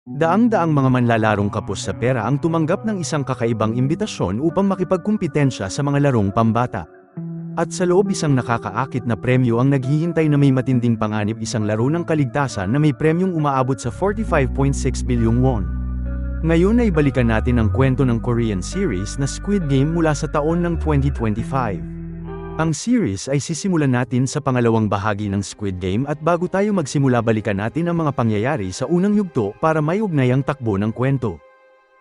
Daang-daang mga manlalarong kapos sa pera ang tumanggap ng isang kakaibang imbitasyon upang makipagkumpitensya sa mga larong pambata. At sa loob isang nakakaakit na premyo ang naghihintay na may matinding panganib, isang laro ng kaligtasan na may premyong umaabot sa 45.6 bilyong won. Ngayon ay balikan natin ang kwento ng Korean series na Squid Game mula sa taon ng 2025. Ang series ay sisimulan natin sa pangalawang bahagi ng Squid Game, at bago tayo magsimula balikan natin ang mga pangyayari sa unang yugto para may ugnay ang takbo ng kwento.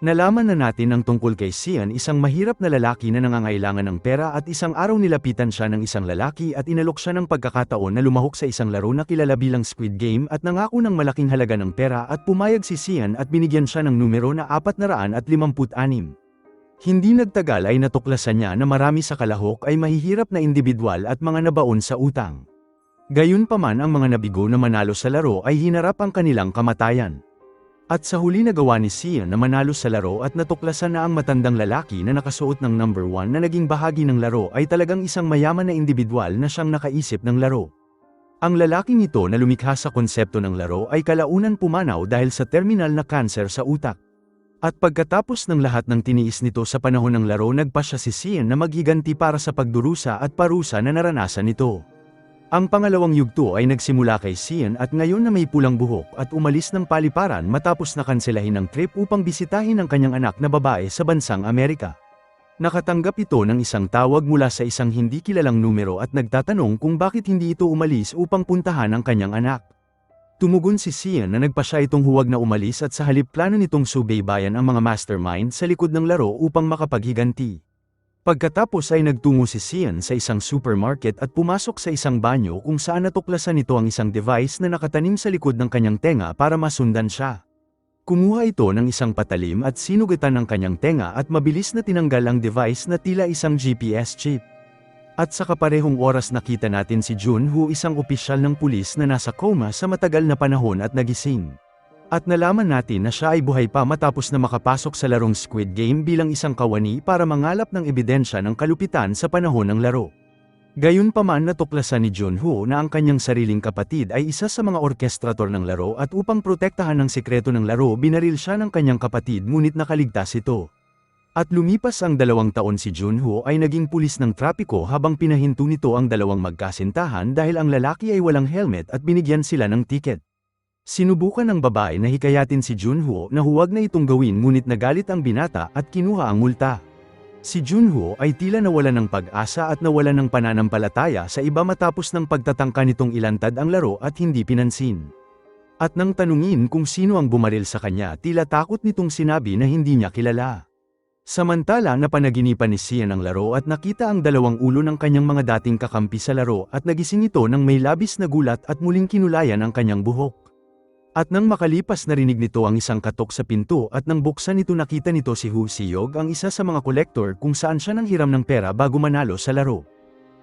Nalaman na natin ang tungkol kay Sian, isang mahirap na lalaki na nangangailangan ng pera, at isang araw nilapitan siya ng isang lalaki at inalok siya ng pagkakataon na lumahok sa isang laro na kilala bilang Squid Game at nangako ng malaking halaga ng pera, at pumayag si Sian at binigyan siya ng numero na 456. Hindi nagtagal ay natuklasan niya na marami sa kalahok ay mahihirap na individual at mga nabaon sa utang. Gayunpaman, ang mga nabigo na manalo sa laro ay hinarap ang kanilang kamatayan. At sa huli nagawa ni Sian na manalo sa laro, at natuklasan na ang matandang lalaki na nakasuot ng number 1 na naging bahagi ng laro ay talagang isang mayaman na individual na siyang nakaisip ng laro. Ang lalaking ito na lumikha sa konsepto ng laro ay kalaunan pumanaw dahil sa terminal na kanser sa utak. At pagkatapos ng lahat ng tiniis nito sa panahon ng laro, nagpasya si Sian na maghiganti para sa pagdurusa at parusa na naranasan nito. Ang pangalawang yugto ay nagsimula kay Sian, at ngayon na may pulang buhok at umalis ng paliparan matapos na kanselahin ang trip upang bisitahin ang kanyang anak na babae sa bansang Amerika. Nakatanggap ito ng isang tawag mula sa isang hindi kilalang numero at nagtatanong kung bakit hindi ito umalis upang puntahan ang kanyang anak. Tumugon si Sian na nagpasya itong huwag na umalis, at sa halip plano nitong subaybayan ang mga mastermind sa likod ng laro upang makapaghiganti. Pagkatapos ay nagtungo si Sian sa isang supermarket at pumasok sa isang banyo kung saan natuklasan nito ang isang device na nakatanim sa likod ng kanyang tenga para masundan siya. Kumuha ito ng isang patalim at sinugatan ng kanyang tenga, at mabilis na tinanggal ang device na tila isang GPS chip. At sa kaparehong oras nakita natin si Junho, isang opisyal ng pulis na nasa coma sa matagal na panahon at nagising. At nalaman natin na siya ay buhay pa matapos na makapasok sa larong Squid Game bilang isang kawani para mangalap ng ebidensya ng kalupitan sa panahon ng laro. Gayunpaman, natuklasan ni Junho na ang kanyang sariling kapatid ay isa sa mga orkestrator ng laro, at upang protektahan ang sikreto ng laro binaril siya ng kanyang kapatid, ngunit nakaligtas ito. At lumipas ang 2 taon, si Junho ay naging pulis ng trapiko habang pinahinto nito ang dalawang magkasintahan dahil ang lalaki ay walang helmet at binigyan sila ng tiket. Sinubukan ng babae na hikayatin si Junho na huwag na itong gawin, ngunit nagalit ang binata at kinuha ang multa. Si Junho ay tila nawalan ng pag-asa at nawalan ng pananampalataya sa iba matapos ng pagtatangka nitong ilantad ang laro at hindi pinansin. At nang tanungin kung sino ang bumaril sa kanya, tila takot nitong sinabi na hindi niya kilala. Samantala, napanaginipan ni Sian ang laro at nakita ang dalawang ulo ng kanyang mga dating kakampi sa laro, at nagising ito nang may labis na gulat at muling kinulayan ang kanyang buhok. At nang makalipas, narinig nito ang isang katok sa pinto, at nang buksan ito nakita nito si Woo Si-yog, ang isa sa mga kolektor kung saan siya nanghiram ng pera bago manalo sa laro.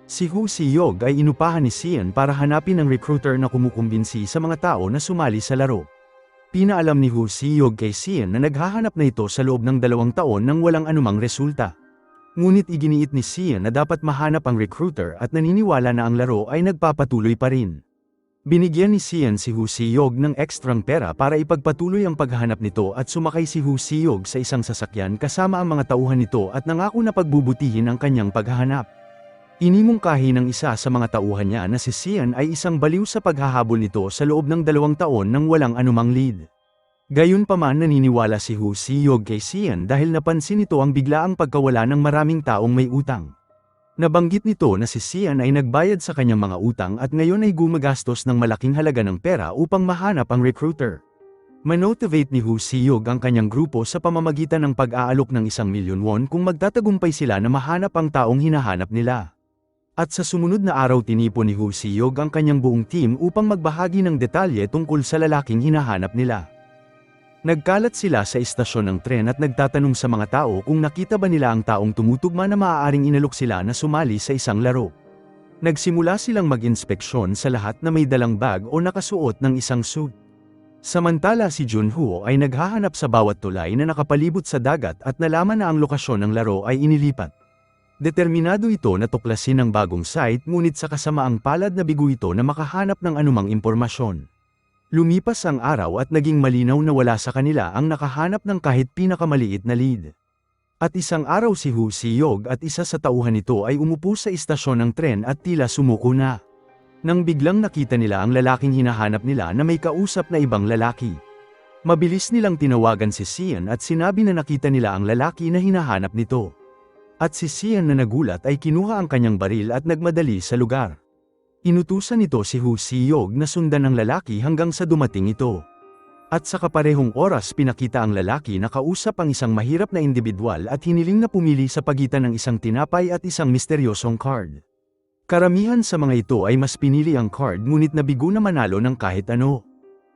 Si Woo Si-yog ay inupahan ni Sian para hanapin ang recruiter na kumukumbinsi sa mga tao na sumali sa laro. Pinaalam ni Woo Si-yog kay Sian na naghahanap na ito sa loob ng 2 taon nang walang anumang resulta. Ngunit iginiit ni Sian na dapat mahanap ang recruiter, at naniniwala na ang laro ay nagpapatuloy pa rin. Binigyan ni Sian si Woo Si-yog ng ekstrang pera para ipagpatuloy ang paghahanap nito, at sumakay si Woo Si-yog sa isang sasakyan kasama ang mga tauhan nito at nangako na pagbubutihin ang kanyang paghahanap. Inimungkahi ng isa sa mga tauhan niya na si Sian ay isang baliw sa paghahabol nito sa loob ng 2 taon nang walang anumang lead. Gayunpaman, naniniwala si Woo Si-yog kay Sian dahil napansin nito ang biglaang pagkawala ng maraming taong may utang. Nabanggit nito na si Sian ay nagbayad sa kanyang mga utang at ngayon ay gumagastos ng malaking halaga ng pera upang mahanap ang recruiter. Manotivate ni Woo Si-yog ang kanyang grupo sa pamamagitan ng pag-aalok ng 1,000,000 won kung magtatagumpay sila na mahanap ang taong hinahanap nila. At sa sumunod na araw, tinipon ni Woo Si-yog ang kanyang buong team upang magbahagi ng detalye tungkol sa lalaking hinahanap nila. Nagkalat sila sa istasyon ng tren at nagtatanong sa mga tao kung nakita ba nila ang taong tumutugma na maaaring inalok sila na sumali sa isang laro. Nagsimula silang mag-inspeksyon sa lahat na may dalang bag o nakasuot ng isang suit. Samantala, si Junho ay naghahanap sa bawat tulay na nakapalibot sa dagat at nalaman na ang lokasyon ng laro ay inilipat. Determinado ito na tuklasin ang bagong site, ngunit sa kasamaang palad na bigo ito na makahanap ng anumang impormasyon. Lumipas ang araw at naging malinaw na wala sa kanila ang nakahanap ng kahit pinakamaliit na lead. At isang araw si Hu Siyog at isa sa tauhan nito ay umupo sa istasyon ng tren at tila sumuko na. Nang biglang nakita nila ang lalaking hinahanap nila na may kausap na ibang lalaki. Mabilis nilang tinawagan si Sian at sinabi na nakita nila ang lalaki na hinahanap nito. At si Sian na nagulat ay kinuha ang kanyang baril at nagmadali sa lugar. Inutusan nito si Hu Siyog na sundan ang lalaki hanggang sa dumating ito. At sa kaparehong oras pinakita ang lalaki na kausap ang isang mahirap na individual at hiniling na pumili sa pagitan ng isang tinapay at isang misteryosong card. Karamihan sa mga ito ay mas pinili ang card ngunit nabigo na manalo ng kahit ano.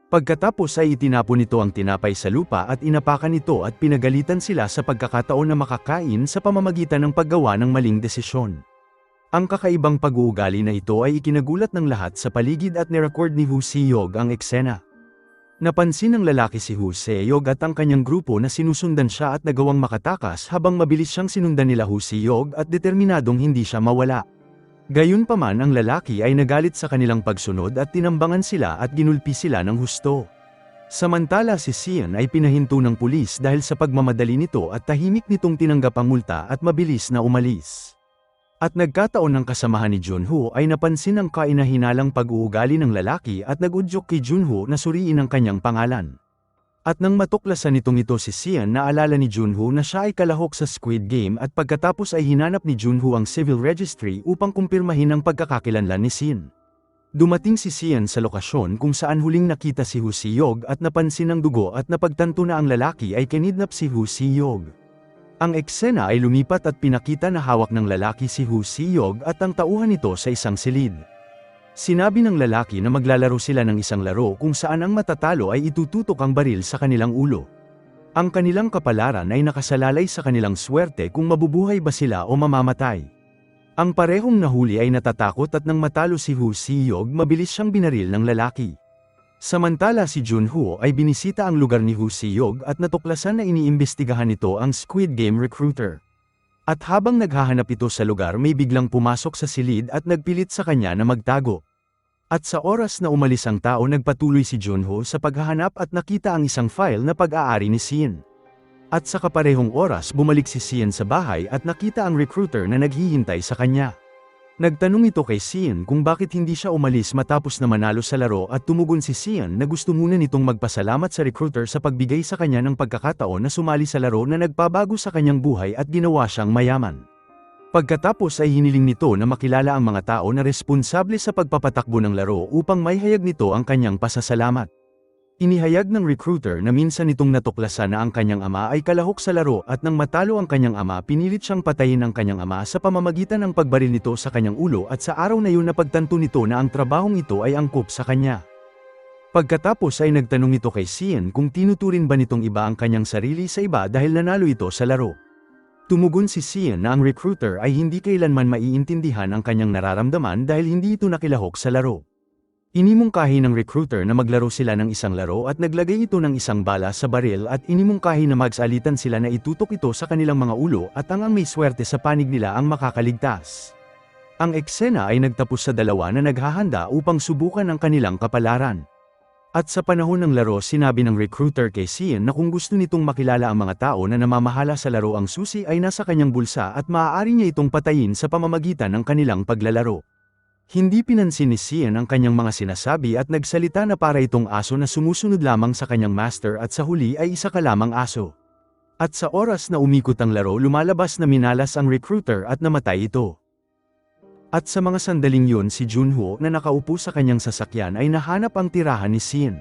Pagkatapos ay itinapon nito ang tinapay sa lupa at inapakan ito at pinagalitan sila sa pagkakataon na makakain sa pamamagitan ng paggawa ng maling desisyon. Ang kakaibang pag-uugali na ito ay ikinagulat ng lahat sa paligid at nirecord ni Hu Siyog ang eksena. Napansin ng lalaki si Hu Siyog at ang kanyang grupo na sinusundan siya at nagawang makatakas habang mabilis siyang sinundan nila Hu Siyog at determinadong hindi siya mawala. Gayunpaman ang lalaki ay nagalit sa kanilang pagsunod at tinambangan sila at ginulpi sila ng husto. Samantala si Sian ay pinahinto ng pulis dahil sa pagmamadali nito at tahimik nitong tinanggap ang multa at mabilis na umalis. At nagkataon ng kasamahan ni Junho ay napansin ang kainahinalang pag-uugali ng lalaki at nag-udyok kay Junho na suriin ang kanyang pangalan. At nang matuklasan nitong ito si Sian naalala ni Junho na siya ay kalahok sa Squid Game at pagkatapos ay hinanap ni Junho ang civil registry upang kumpirmahin ang pagkakakilanlan ni Sian. Dumating si Sian sa lokasyon kung saan huling nakita si Hu Siyog at napansin ang dugo at napagtanto na ang lalaki ay kinidnap si Hu Siyog. Ang eksena ay lumipat at pinakita na hawak ng lalaki si Hu Siyog at ang tauhan nito sa isang silid. Sinabi ng lalaki na maglalaro sila ng isang laro kung saan ang matatalo ay itututok ang baril sa kanilang ulo. Ang kanilang kapalaran ay nakasalalay sa kanilang swerte kung mabubuhay ba sila o mamamatay. Ang parehong nahuli ay natatakot at nang matalo si Hu Siyog mabilis siyang binaril ng lalaki. Samantala si Junho ay binisita ang lugar ni Hu Siyog at natuklasan na iniimbestigahan nito ang Squid Game recruiter. At habang naghahanap ito sa lugar may biglang pumasok sa silid at nagpilit sa kanya na magtago. At sa oras na umalis ang tao nagpatuloy si Junho sa paghahanap at nakita ang isang file na pag-aari ni Sian. At sa kaparehong oras bumalik si Sian sa bahay at nakita ang recruiter na naghihintay sa kanya. Nagtanong ito kay Sian kung bakit hindi siya umalis matapos na manalo sa laro at tumugon si Sian na gusto muna nitong magpasalamat sa recruiter sa pagbigay sa kanya ng pagkakataon na sumali sa laro na nagpabago sa kanyang buhay at ginawa siyang mayaman. Pagkatapos ay hiniling nito na makilala ang mga tao na responsable sa pagpapatakbo ng laro upang maihayag nito ang kanyang pasasalamat. Inihayag ng recruiter na minsan nitong natuklasan na ang kanyang ama ay kalahok sa laro at nang matalo ang kanyang ama pinilit siyang patayin ang kanyang ama sa pamamagitan ng pagbaril nito sa kanyang ulo at sa araw na yun napagtanto nito na ang trabahong ito ay angkop sa kanya. Pagkatapos ay nagtanong ito kay Sian kung tinuturin ba nitong iba ang kanyang sarili sa iba dahil nanalo ito sa laro. Tumugon si Sian na ang recruiter ay hindi kailanman maiintindihan ang kanyang nararamdaman dahil hindi ito nakilahok sa laro. Inimungkahi ng recruiter na maglaro sila ng isang laro at naglagay ito ng isang bala sa baril at inimungkahi na magsalitan sila na itutok ito sa kanilang mga ulo at ang may swerte sa panig nila ang makakaligtas. Ang eksena ay nagtapos sa dalawa na naghahanda upang subukan ang kanilang kapalaran. At sa panahon ng laro sinabi ng recruiter kay Sian na kung gusto nitong makilala ang mga tao na namamahala sa laro ang susi ay nasa kanyang bulsa at maaari niya itong patayin sa pamamagitan ng kanilang paglalaro. Hindi pinansin ni Sian ang kanyang mga sinasabi at nagsalita na para itong aso na sumusunod lamang sa kanyang master at sa huli ay isa ka lamang aso. At sa oras na umikot ang laro lumalabas na minalas ang recruiter at namatay ito. At sa mga sandaling yun si Junho na nakaupo sa kanyang sasakyan ay nahanap ang tirahan ni Sian.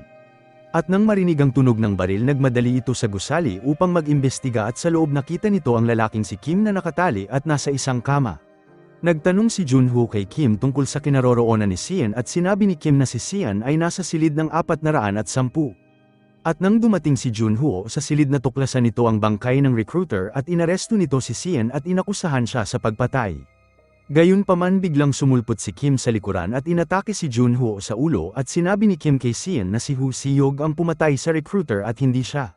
At nang marinig ang tunog ng baril nagmadali ito sa gusali upang mag-imbestiga at sa loob nakita nito ang lalaking si Kim na nakatali at nasa isang kama. Nagtanong si Junho kay Kim tungkol sa kinaroroonan ni Sian at sinabi ni Kim na si Sian ay nasa silid ng 410. At nang dumating si Junho sa silid na tuklasan nito ang bangkay ng recruiter at inaresto nito si Sian at inakusahan siya sa pagpatay. Gayunpaman biglang sumulpot si Kim sa likuran at inatake si Junho sa ulo at sinabi ni Kim kay Sian na si Hu Siyog ang pumatay sa recruiter at hindi siya.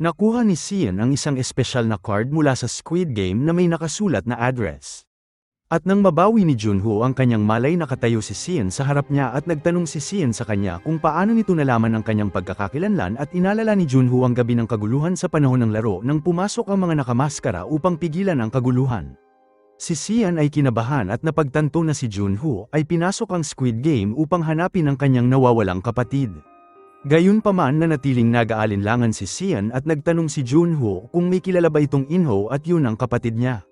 Nakuha ni Sian ang isang espesyal na card mula sa Squid Game na may nakasulat na address. At nang mabawi ni Junho ang kanyang malay, nakatayo si Sian sa harap niya at nagtanong si Sian sa kanya kung paano nito nalaman ang kanyang pagkakakilanlan, at inalala ni Junho ang gabi ng kaguluhan sa panahon ng laro nang pumasok ang mga nakamaskara upang pigilan ang kaguluhan. Si Sian ay kinabahan at napagtanto na si Junho ay pinasok ang Squid Game upang hanapin ang kanyang nawawalang kapatid. Gayunpaman, nanatiling nag-aalinlangan si Sian at nagtanong si Junho kung may kilala ba itong Inho at yun ang kapatid niya.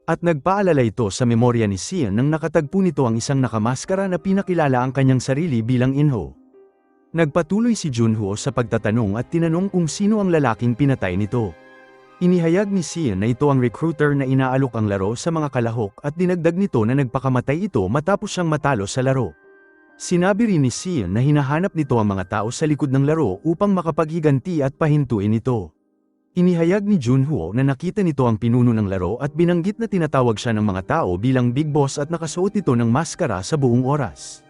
At nagpaalala ito sa memorya ni Sian nang nakatagpo nito ang isang nakamaskara na pinakilala ang kanyang sarili bilang Inho. Nagpatuloy si Junho sa pagtatanong at tinanong kung sino ang lalaking pinatay nito. Inihayag ni Sian na ito ang recruiter na inaalok ang laro sa mga kalahok, at dinagdag nito na nagpakamatay ito matapos siyang matalo sa laro. Sinabi rin ni Sian na hinahanap nito ang mga tao sa likod ng laro upang makapaghiganti at pahintuin ito. Inihayag ni Junho na nakita nito ang pinuno ng laro at binanggit na tinatawag siya ng mga tao bilang Big Boss at nakasuot ito ng maskara sa buong oras.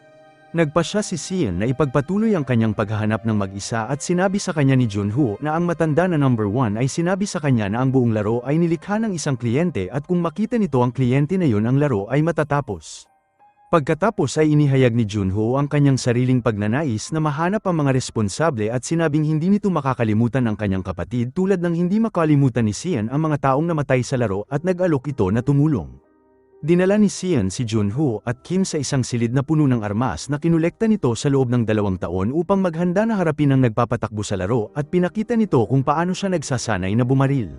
Nagpasya si Sian na ipagpatuloy ang kanyang paghahanap ng mag-isa at sinabi sa kanya ni Junho na ang matanda na number 1 ay sinabi sa kanya na ang buong laro ay nilikha ng isang kliyente at kung makita nito ang kliyente na yun, ang laro ay matatapos. Pagkatapos ay inihayag ni Junho ang kanyang sariling pagnanais na mahanap ang mga responsable at sinabing hindi nito makakalimutan ang kanyang kapatid, tulad ng hindi makalimutan ni Sian ang mga taong namatay sa laro, at nag-alok ito na tumulong. Dinala ni Sian si Junho at Kim sa isang silid na puno ng armas na kinolekta nito sa loob ng 2 taon upang maghanda na harapin ang nagpapatakbo sa laro, at pinakita nito kung paano siya nagsasanay na bumaril.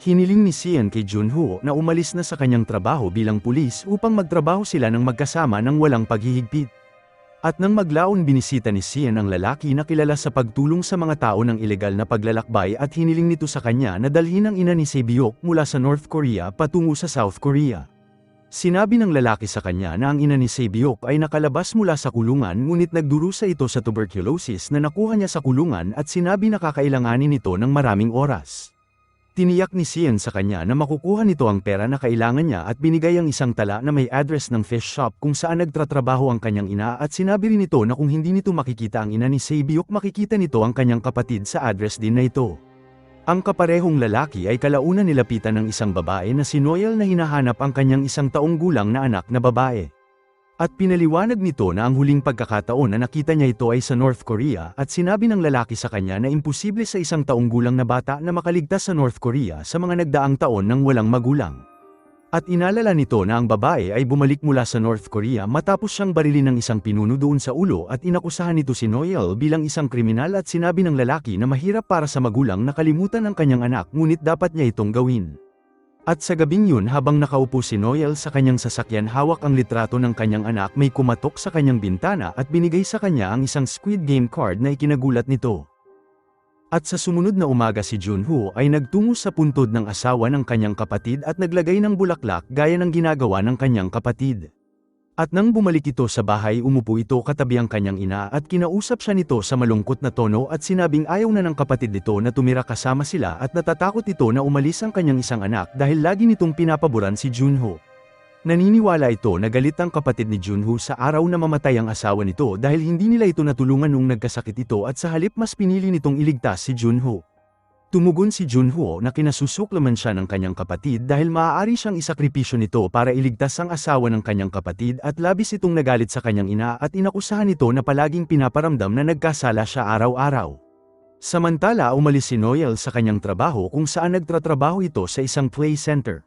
Hiniling ni Sian kay Junho na umalis na sa kanyang trabaho bilang pulis upang magtrabaho sila ng magkasama ng walang paghihigpit. At nang maglaon, binisita ni Sian ang lalaki na kilala sa pagtulong sa mga tao ng ilegal na paglalakbay, at hiniling nito sa kanya na dalhin ang ina ni Sae-byuk mula sa North Korea patungo sa South Korea. Sinabi ng lalaki sa kanya na ang ina ni Sae-byuk ay nakalabas mula sa kulungan, ngunit nagdurusa ito sa tuberculosis na nakuha niya sa kulungan, at sinabi na kakailanganin nito ng maraming oras. Tiniyak ni Sian sa kanya na makukuha nito ang pera na kailangan niya at binigay ang isang tala na may address ng fish shop kung saan nagtatrabaho ang kanyang ina, at sinabi rin nito na kung hindi nito makikita ang ina ni Sae-byuk, makikita nito ang kanyang kapatid sa address din na ito. Ang kaparehong lalaki ay kalaunan nilapitan ng isang babae na si Noel na hinahanap ang kanyang 1 taong gulang na anak na babae. At pinaliwanag nito na ang huling pagkakataon na nakita niya ito ay sa North Korea, at sinabi ng lalaki sa kanya na imposible sa 1 taong gulang na bata na makaligtas sa North Korea sa mga nagdaang taon ng walang magulang. At inalala nito na ang babae ay bumalik mula sa North Korea matapos siyang barilin ng isang pinuno doon sa ulo, at inakusahan nito si Noel bilang isang kriminal, at sinabi ng lalaki na mahirap para sa magulang na kalimutan ang kanyang anak, ngunit dapat niya itong gawin. At sa gabing yun, habang nakaupo si Noel sa kanyang sasakyan, hawak ang litrato ng kanyang anak, may kumatok sa kanyang bintana at binigay sa kanya ang isang Squid Game card na ikinagulat nito. At sa sumunod na umaga, si Junho ay nagtungo sa puntod ng asawa ng kanyang kapatid at naglagay ng bulaklak gaya ng ginagawa ng kanyang kapatid. At nang bumalik ito sa bahay, umupo ito katabi ang kanyang ina at kinausap siya nito sa malungkot na tono, at sinabing ayaw na ng kapatid nito na tumira kasama sila, at natatakot ito na umalis ang kanyang isang anak dahil lagi nitong pinapaboran si Junho. Naniniwala ito na galit ang kapatid ni Junho sa araw na mamatay ang asawa nito dahil hindi nila ito natulungan nung nagkasakit ito, at sa halip mas pinili nitong iligtas si Junho. Tumugon si Junho na kinasusuklaman siya ng kanyang kapatid dahil maaari siyang isakripisyo nito para iligtas ang asawa ng kanyang kapatid, at labis itong nagalit sa kanyang ina at inakusahan nito na palaging pinaparamdam na nagkasala siya araw-araw. Samantala, umalis si Noel sa kanyang trabaho kung saan nagtratrabaho ito sa isang play center.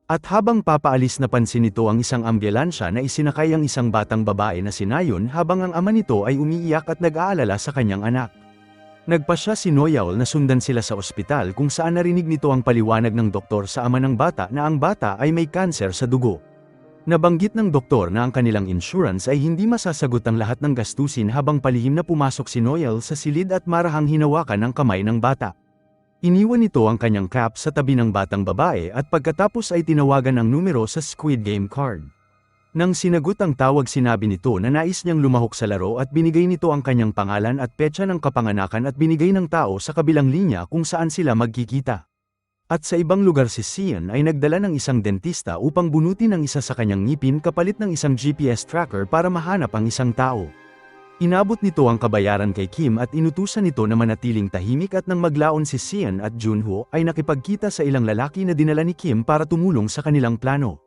At habang papaalis, napansin nito ang isang ambulansya na isinakay ang isang batang babae na si Nayon, habang ang ama nito ay umiiyak at nag-aalala sa kanyang anak. Nagpasya si Noel na sundan sila sa ospital kung saan narinig nito ang paliwanag ng doktor sa ama ng bata na ang bata ay may kanser sa dugo. Nabanggit ng doktor na ang kanilang insurance ay hindi masasagot ang lahat ng gastusin, habang palihim na pumasok si Noel sa silid at marahang hinawakan ang kamay ng bata. Iniwan nito ang kanyang cap sa tabi ng batang babae at pagkatapos ay tinawagan ang numero sa Squid Game card. Nang sinagot ang tawag, sinabi nito na nais niyang lumahok sa laro at binigay nito ang kanyang pangalan at petsa ng kapanganakan at binigay ng tao sa kabilang linya kung saan sila magkikita. At sa ibang lugar, si Sian ay nagdala ng isang dentista upang bunutin ang isa sa kanyang ngipin kapalit ng isang GPS tracker para mahanap ang isang tao. Inabot nito ang kabayaran kay Kim at inutusan nito na manatiling tahimik, at nang maglaon si Sian at Junho ay nakipagkita sa ilang lalaki na dinala ni Kim para tumulong sa kanilang plano.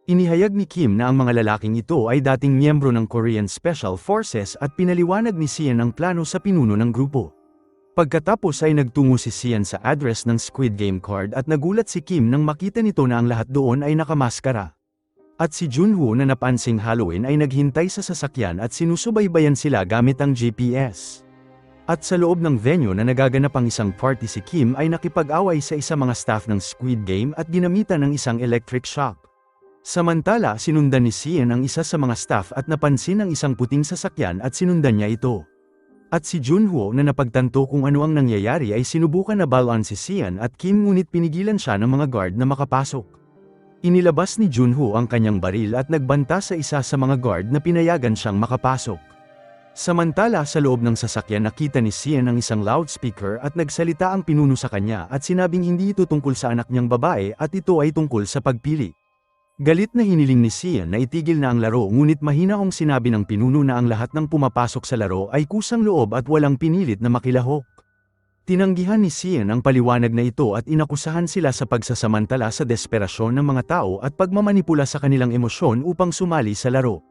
Inihayag ni Kim na ang mga lalaking ito ay dating miyembro ng Korean Special Forces at pinaliwanag ni Sian ang plano sa pinuno ng grupo. Pagkatapos ay nagtungo si Sian sa address ng Squid Game card at nagulat si Kim nang makita nito na ang lahat doon ay nakamaskara. At si Junho na napansing Halloween ay naghintay sa sasakyan at sinusubaybayan sila gamit ang GPS. At sa loob ng venue na nagaganap ang isang party si Kim ay nakipag-away sa isa mga staff ng Squid Game at ginamitan ng isang electric shock. Samantala sinundan ni Sian ang isa sa mga staff at napansin ang isang puting sasakyan at sinundan niya ito. At si Junho na napagtanto kung ano ang nangyayari ay sinubukan na balon si Sian at Kim ngunit pinigilan siya ng mga guard na makapasok. Inilabas ni Junho ang kanyang baril at nagbanta sa isa sa mga guard na pinayagan siyang makapasok. Samantala sa loob ng sasakyan nakita ni Sian ang isang loudspeaker at nagsalita ang pinuno sa kanya at sinabing hindi ito tungkol sa anak niyang babae at ito ay tungkol sa pagpili. Galit na hiniling ni Sian na itigil na ang laro ngunit mahina kong sinabi ng pinuno na ang lahat ng pumapasok sa laro ay kusang loob at walang pinilit na makilahok. Tinanggihan ni Sian ang paliwanag na ito at inakusahan sila sa pagsasamantala sa desperasyon ng mga tao at pagmamanipula sa kanilang emosyon upang sumali sa laro.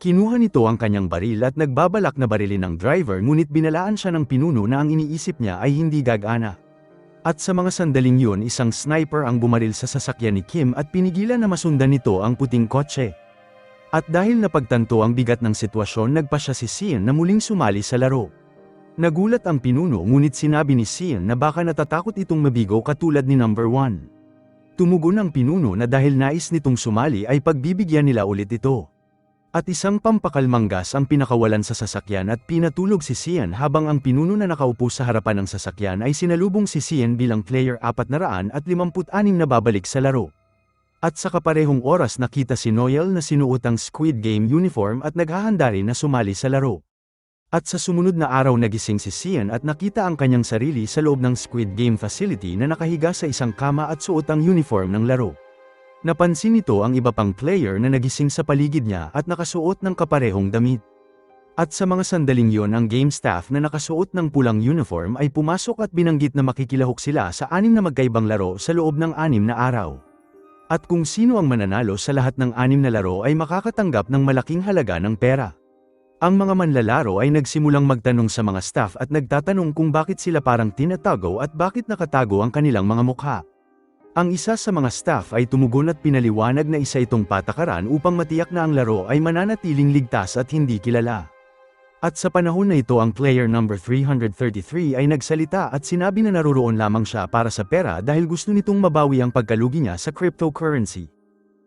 Kinuha nito ang kanyang baril at nagbabalak na barilin ng driver ngunit binalaan siya ng pinuno na ang iniisip niya ay hindi gagana. At sa mga sandaling yun isang sniper ang bumaril sa sasakyan ni Kim at pinigilan na masundan nito ang puting kotse. At dahil napagtanto ang bigat ng sitwasyon nagpasya si Sian na muling sumali sa laro. Nagulat ang pinuno ngunit sinabi ni Sian na baka natatakot itong mabigo katulad ni number 1. Tumugon ang pinuno na dahil nais nitong sumali ay pagbibigyan nila ulit ito. At isang pampakalmang gas ang pinakawalan sa sasakyan at pinatulog si Sian habang ang pinuno na nakaupo sa harapan ng sasakyan ay sinalubong si Sian bilang player 456 na babalik sa laro. At sa kaparehong oras nakita si Noel na sinuot ang Squid Game uniform at naghahanda rin na sumali sa laro. At sa sumunod na araw nagising si Sian at nakita ang kanyang sarili sa loob ng Squid Game facility na nakahiga sa isang kama at suot ang uniform ng laro. Napansin nito ang iba pang player na nagising sa paligid niya at nakasuot ng kaparehong damit. At sa mga sandaling yon ang game staff na nakasuot ng pulang uniform ay pumasok at binanggit na makikilahok sila sa 6 na magkaibang laro sa loob ng 6 na araw. At kung sino ang mananalo sa lahat ng 6 na laro ay makakatanggap ng malaking halaga ng pera. Ang mga manlalaro ay nagsimulang magtanong sa mga staff at nagtatanong kung bakit sila parang tinatago at bakit nakatago ang kanilang mga mukha. Ang isa sa mga staff ay tumugon at pinaliwanag na isa itong patakaran upang matiyak na ang laro ay mananatiling ligtas at hindi kilala. At sa panahon na ito ang player number 333 ay nagsalita at sinabi na naroon lamang siya para sa pera dahil gusto nitong mabawi ang pagkalugi niya sa cryptocurrency.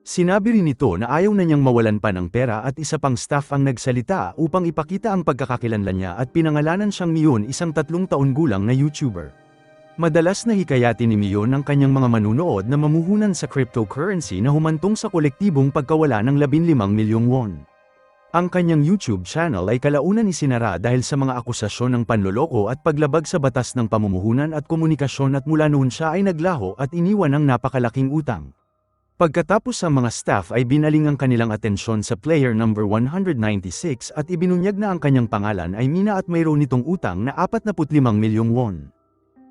Sinabi rin nito na ayaw na niyang mawalan pa ng pera at isa pang staff ang nagsalita upang ipakita ang pagkakakilanlan niya at pinangalanan siyang Mion, isang 3 taon gulang na YouTuber. Madalas na hikayatin ni Mion ang kanyang mga manunood na mamuhunan sa cryptocurrency na humantong sa kolektibong pagkawala ng 15 milyong won. Ang kanyang YouTube channel ay kalaunan isinara dahil sa mga akusasyon ng panloloko at paglabag sa batas ng pamumuhunan at komunikasyon at mula noon siya ay naglaho at iniwan ng napakalaking utang. Pagkatapos ang mga staff ay binaling ang kanilang atensyon sa player number 196 at ibinunyag na ang kanyang pangalan ay mina at mayroon nitong utang na 45 milyong won.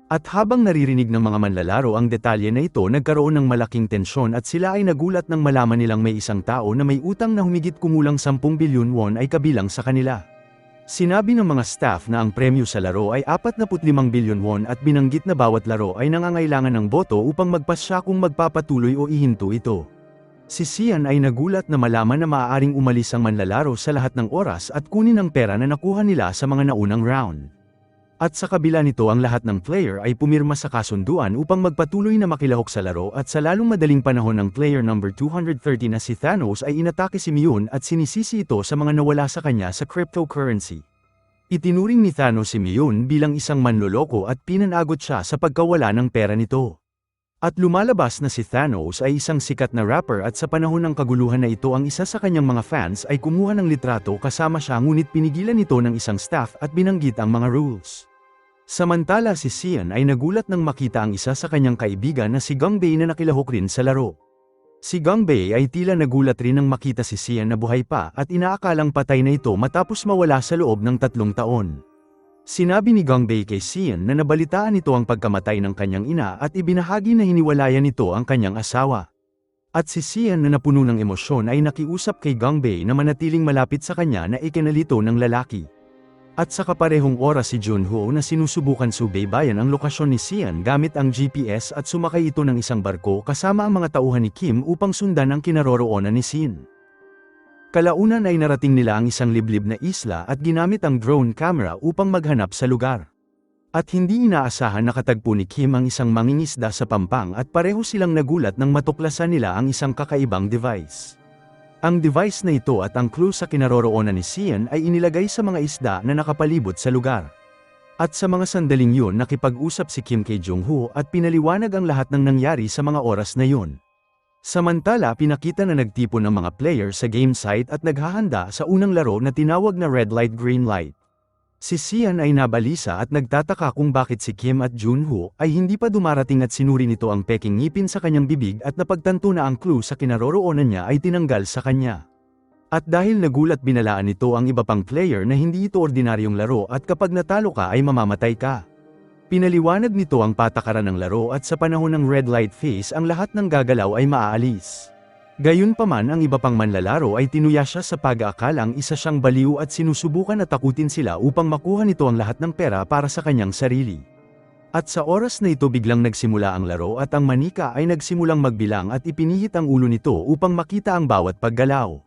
At habang naririnig ng mga manlalaro ang detalye na ito nagkaroon ng malaking tensyon at sila ay nagulat nang malaman nilang may isang tao na may utang na humigit kumulang 10 bilyon won ay kabilang sa kanila. Sinabi ng mga staff na ang premyo sa laro ay 45 bilyon won at binanggit na bawat laro ay nangangailangan ng boto upang magpasya kung magpapatuloy o ihinto ito. Si Sian ay nagulat na malaman na maaaring umalis ang manlalaro sa lahat ng oras at kunin ang pera na nakuha nila sa mga naunang round. At sa kabila nito ang lahat ng player ay pumirma sa kasunduan upang magpatuloy na makilahok sa laro at sa lalong madaling panahon ng player number 230 na si Thanos ay inatake si Mion at sinisisi ito sa mga nawala sa kanya sa cryptocurrency. Itinuring ni Thanos si Mion bilang isang manloloko at pinanagot siya sa pagkawala ng pera nito. At lumalabas na si Thanos ay isang sikat na rapper at sa panahon ng kaguluhan na ito ang isa sa kanyang mga fans ay kumuha ng litrato kasama siya ngunit pinigilan ito ng isang staff at binanggit ang mga rules. Samantala si Sian ay nagulat nang makita ang isa sa kanyang kaibigan na si Gangbei na nakilahok rin sa laro. Si Gangbei ay tila nagulat rin nang makita si Sian na buhay pa at inaakalang patay na ito matapos mawala sa loob ng 3 taon. Sinabi ni Gangbei kay Sian na nabalitaan nito ang pagkamatay ng kanyang ina at ibinahagi na hiniwalayan nito ang kanyang asawa. At si Sian na napuno ng emosyon ay nakiusap kay Gangbei na manatiling malapit sa kanya na ikinalito ng lalaki. At sa kaparehong oras si Junho na sinusubukan subaybayan ang lokasyon ni Sian gamit ang GPS at sumakay ito ng isang barko kasama ang mga tauhan ni Kim upang sundan ang kinaroroonan ni Sian. Kalaunan ay narating nila ang isang liblib na isla at ginamit ang drone camera upang maghanap sa lugar. At hindi inaasahan nakatagpo ni Kim ang isang mangingisda sa pampang at pareho silang nagulat nang matuklasan nila ang isang kakaibang device. Ang device na ito at ang clue sa kinaroroonan ni Sian ay inilagay sa mga isda na nakapalibot sa lugar. At sa mga sandaling yun nakipag-usap si Kim kay Jung-ho at pinaliwanag ang lahat ng nangyari sa mga oras na yun. Samantala pinakita na nagtipon ng mga player sa game site at naghahanda sa unang laro na tinawag na red light green light. Si Sian ay nabalisa at nagtataka kung bakit si Kim at Junho ay hindi pa dumarating at sinuri nito ang peking ngipin sa kanyang bibig at napagtanto na ang clue sa kinaroroonan niya ay tinanggal sa kanya. At dahil nagulat binalaan nito ang iba pang player na hindi ito ordinaryong laro at kapag natalo ka ay mamamatay ka. Pinaliwanag nito ang patakaran ng laro at sa panahon ng red light phase ang lahat ng gagalaw ay maaalis. Gayunpaman ang iba pang manlalaro ay tinuya siya sa pag-aakalang isa siyang baliw at sinusubukan na takutin sila upang makuha nito ang lahat ng pera para sa kanyang sarili. At sa oras na ito biglang nagsimula ang laro at ang manika ay nagsimulang magbilang at ipinihit ang ulo nito upang makita ang bawat paggalaw.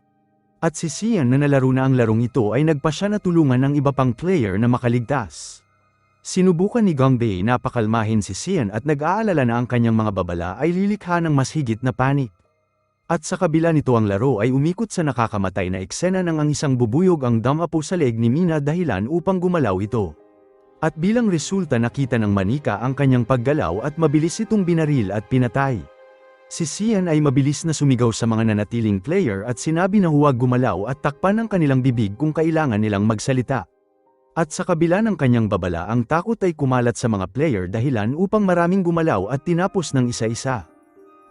At si Sian na nalaro na ang larong ito ay nagpa siya na tulungan ng iba pang player na makaligtas. Sinubukan ni Gangbei na pakalmahin si Sian at nag-aalala na ang kanyang mga babala ay lilikha ng mas higit na panik. At sa kabila nito ang laro ay umikot sa nakakamatay na eksena ng ang isang bubuyog ang damapo sa leeg ni Mina dahilan upang gumalaw ito. At bilang resulta nakita ng manika ang kanyang paggalaw at mabilis itong binaril at pinatay. Si Sian ay mabilis na sumigaw sa mga nanatiling player at sinabi na huwag gumalaw at takpan ang kanilang bibig kung kailangan nilang magsalita. At sa kabila ng kanyang babala ang takot ay kumalat sa mga player dahilan upang maraming gumalaw at tinapos ng isa-isa.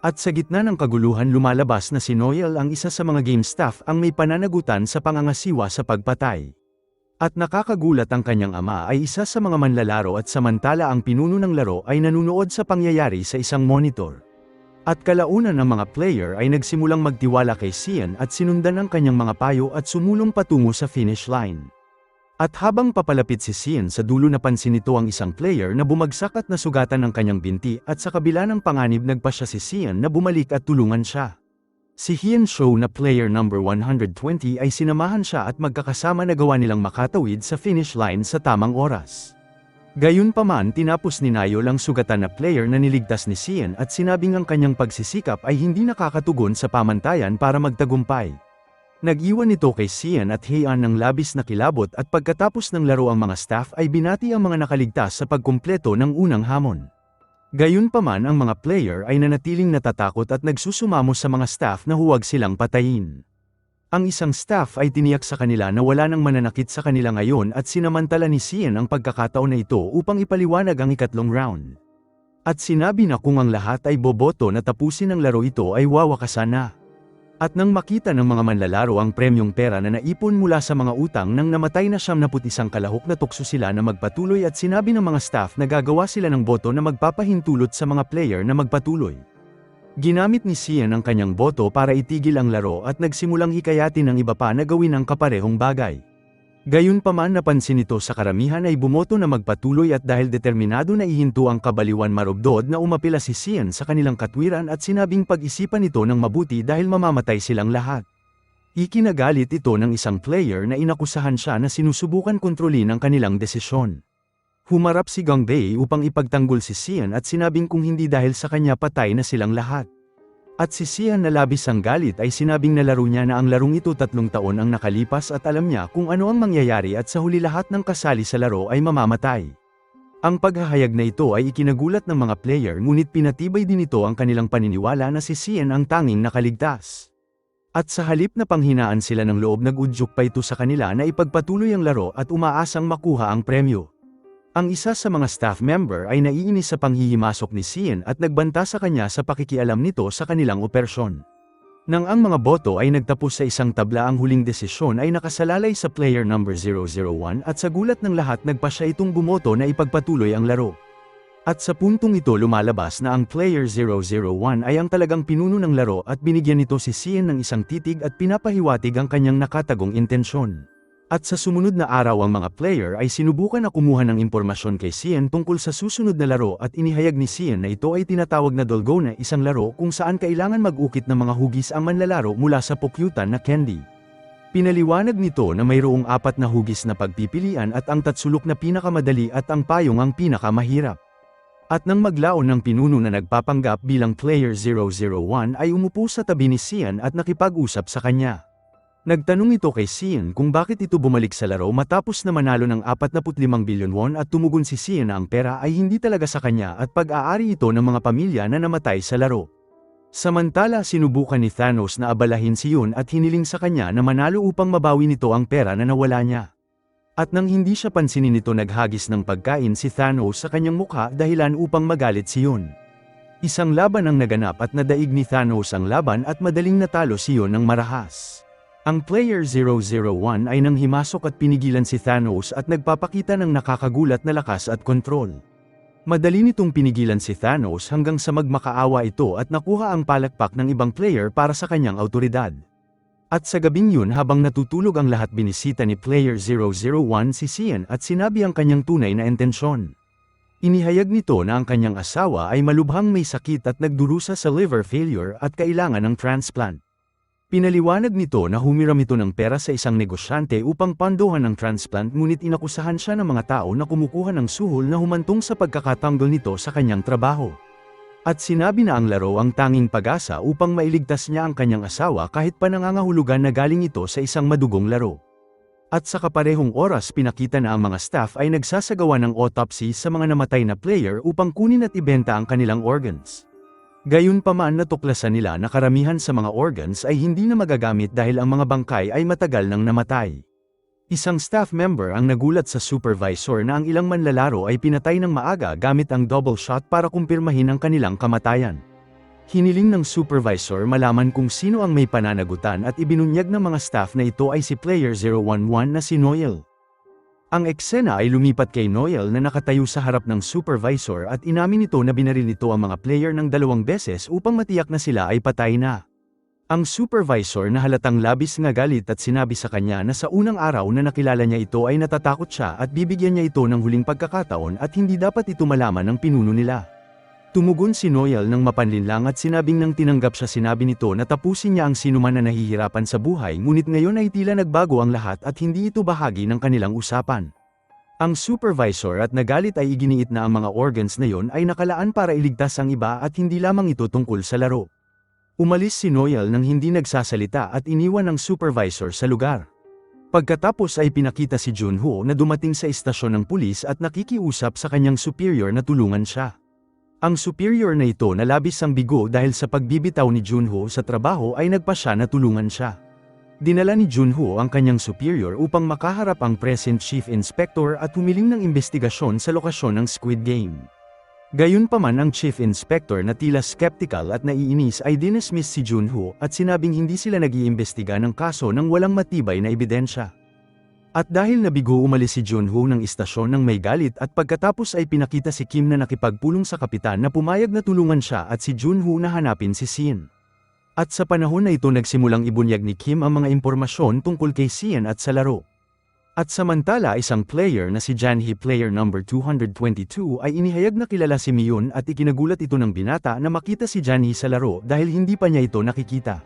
At sa gitna ng kaguluhan lumalabas na si Noel ang isa sa mga game staff ang may pananagutan sa pangangasiwa sa pagpatay. At nakakagulat ang kanyang ama ay isa sa mga manlalaro at samantala ang pinuno ng laro ay nanunood sa pangyayari sa isang monitor. At kalaunan ng mga player ay nagsimulang magtiwala kay Sian at sinundan ang kanyang mga payo at sumulong patungo sa finish line. At habang papalapit si Sian sa dulo napansin nito ang isang player na bumagsak at nasugatan ng kanyang binti at sa kabila ng panganib nagpa siya si Sian na bumalik at tulungan siya. Si Hyun Sho na player number 120 ay sinamahan siya at magkakasama nagawa nilang makatawid sa finish line sa tamang oras. Gayunpaman tinapos ni Nayo ang sugatan na player na niligtas ni Sian at sinabing ang kanyang pagsisikap ay hindi nakakatugon sa pamantayan para magtagumpay. Nag-iwan nito kay Sian at Heian ng labis na kilabot at pagkatapos ng laro ang mga staff ay binati ang mga nakaligtas sa pagkumpleto ng unang hamon. Gayunpaman ang mga player ay nanatiling natatakot at nagsusumamo sa mga staff na huwag silang patayin. Ang isang staff ay tiniyak sa kanila na wala nang mananakit sa kanila ngayon at sinamantala ni Sian ang pagkakataon na ito upang ipaliwanag ang ikatlong round. At sinabi na kung ang lahat ay boboto na tapusin ang laro ito ay wawakasan na. At nang makita ng mga manlalaro ang premyong pera na naipon mula sa mga utang nang namatay na 71 kalahok na tukso sila na magpatuloy at sinabi ng mga staff na gagawa sila ng boto na magpapahintulot sa mga player na magpatuloy. Ginamit ni Sian ang kanyang boto para itigil ang laro at nagsimulang hikayatin ng iba pa na gawin ang kaparehong bagay. Gayunpaman napansin nito sa karamihan ay bumoto na magpatuloy at dahil determinado na ihinto ang kabaliwan marubdod na umapila si Sian sa kanilang katwiran at sinabing pag-isipan ito ng mabuti dahil mamamatay silang lahat. Ikinagalit ito ng isang player na inakusahan siya na sinusubukan kontrolin ang kanilang desisyon. Humarap si Gangbei upang ipagtanggol si Sian at sinabing kung hindi dahil sa kanya patay na silang lahat. At si Sian na labis ang galit ay sinabing nalaro niya na ang larong ito 3 taon ang nakalipas at alam niya kung ano ang mangyayari at sa huli lahat ng kasali sa laro ay mamamatay. Ang paghahayag na ito ay ikinagulat ng mga player ngunit pinatibay din ito ang kanilang paniniwala na si Sian ang tanging nakaligtas. At sa halip na panghinaan sila ng loob nag-udyok pa ito sa kanila na ipagpatuloy ang laro at umaasang makuha ang premyo. Ang isa sa mga staff member ay naiinis sa panghihimasok ni Sian at nagbanta sa kanya sa pakikialam nito sa kanilang operasyon. Nang ang mga boto ay nagtapos sa isang tabla ang huling desisyon ay nakasalalay sa player number 001 at sa gulat ng lahat nagpa siya itong bumoto na ipagpatuloy ang laro. At sa puntong ito lumalabas na ang Player 001 ay ang talagang pinuno ng laro at binigyan nito si Cian ng isang titig at pinapahiwatig ang kanyang nakatagong intensyon. At sa sumunod na araw ang mga player ay sinubukan na kumuha ng impormasyon kay Cian tungkol sa susunod na laro at inihayag ni Cian na ito ay tinatawag na Dalgona, isang laro kung saan kailangan mag-ukit ng mga hugis ang manlalaro mula sa pukyutan na candy. Pinaliwanag nito na mayroong 4 na hugis na pagpipilian at ang tatsulok na pinakamadali at ang payong ang pinakamahirap. At nang maglaon ng pinuno na nagpapanggap bilang Player 001 ay umupo sa tabi ni Cian at nakipag-usap sa kanya. Nagtanong ito kay Cian kung bakit ito bumalik sa laro matapos na manalo ng 45 bilyon won at tumugon si Cian na ang pera ay hindi talaga sa kanya at pag-aari ito ng mga pamilya na namatay sa laro. Samantala sinubukan ni Thanos na abalahin si Yun at hiniling sa kanya na manalo upang mabawi nito ang pera na nawala niya. At nang hindi siya pansinin nito naghagis ng pagkain si Thanos sa kanyang mukha dahilan upang magalit si Yun. Isang laban ang naganap at nadaig ni Thanos ang laban at madaling natalo si Yun ng marahas. Ang Player 001 ay nang himasok at pinigilan si Thanos at nagpapakita ng nakakagulat na lakas at kontrol. Madali nitong pinigilan si Thanos hanggang sa magmakaawa ito at nakuha ang palakpak ng ibang player para sa kanyang awtoridad. At sa gabing yun habang natutulog ang lahat binisita ni Player 001 si Cian at sinabi ang kanyang tunay na intensyon. Inihayag nito na ang kanyang asawa ay malubhang may sakit at nagdurusa sa liver failure at kailangan ng transplant. Pinaliwanag nito na humiram ito ng pera sa isang negosyante upang pandohan ng transplant ngunit inakusahan siya ng mga tao na kumukuha ng suhol na humantong sa pagkakatanggol nito sa kanyang trabaho. At sinabi na ang laro ang tanging pag-asa upang mailigtas niya ang kanyang asawa kahit pa nangangahulugan na galing ito sa isang madugong laro. At sa kaparehong oras pinakita na ang mga staff ay nagsasagawa ng autopsy sa mga namatay na player upang kunin at ibenta ang kanilang organs. Gayunpaman natuklasan nila na karamihan sa mga organs ay hindi na magagamit dahil ang mga bangkay ay matagal nang namatay. Isang staff member ang nagulat sa supervisor na ang ilang manlalaro ay pinatay ng maaga gamit ang double shot para kumpirmahin ang kanilang kamatayan. Hiniling ng supervisor malaman kung sino ang may pananagutan at ibinunyag ng mga staff na ito ay si Player 011 na si Noel. Ang eksena ay lumipat kay Noel na nakatayo sa harap ng supervisor at inamin nito na binaril nito ang mga player ng 2 beses upang matiyak na sila ay patay na. Ang supervisor na halatang labis nga galit at sinabi sa kanya na sa unang araw na nakilala niya ito ay natatakot siya at bibigyan niya ito ng huling pagkakataon at hindi dapat ito malaman ng pinuno nila. Tumugon si Noel ng mapanlinlang at sinabing nang tinanggap siya sinabi nito na tapusin niya ang sinuman na nahihirapan sa buhay ngunit ngayon ay tila nagbago ang lahat at hindi ito bahagi ng kanilang usapan. Ang supervisor at nagalit ay iginiit na ang mga organs na yon ay nakalaan para iligtas ang iba at hindi lamang ito tungkol sa laro. Umalis si Noel nang hindi nagsasalita at iniwan ang supervisor sa lugar. Pagkatapos ay pinakita si Junho na dumating sa istasyon ng pulis at nakikiusap sa kanyang superior na tulungan siya. Ang superior na ito na labis ang bigo dahil sa pagbibitaw ni Junho sa trabaho ay nagpa siya na tulungan siya. Dinala ni Junho ang kanyang superior upang makaharap ang present chief inspector at humiling ng investigasyon sa lokasyon ng Squid Game. Gayunpaman ang chief inspector na tila skeptical at naiinis ay dinismiss si Junho at sinabing hindi sila nag-iimbestiga ng kaso nang walang matibay na ebidensya. At dahil nabigo umalis si Junho ng istasyon ng may galit at pagkatapos ay pinakita si Kim na nakipagpulong sa kapitan na pumayag na tulungan siya at si Junho na hanapin si Cian. At sa panahon na ito nagsimulang ibunyag ni Kim ang mga impormasyon tungkol kay Cian at sa laro. At samantala isang player na si Janhee player number 222 ay inihayag na kilala si Miyun at ikinagulat ito ng binata na makita si Janhee sa laro dahil hindi pa niya ito nakikita.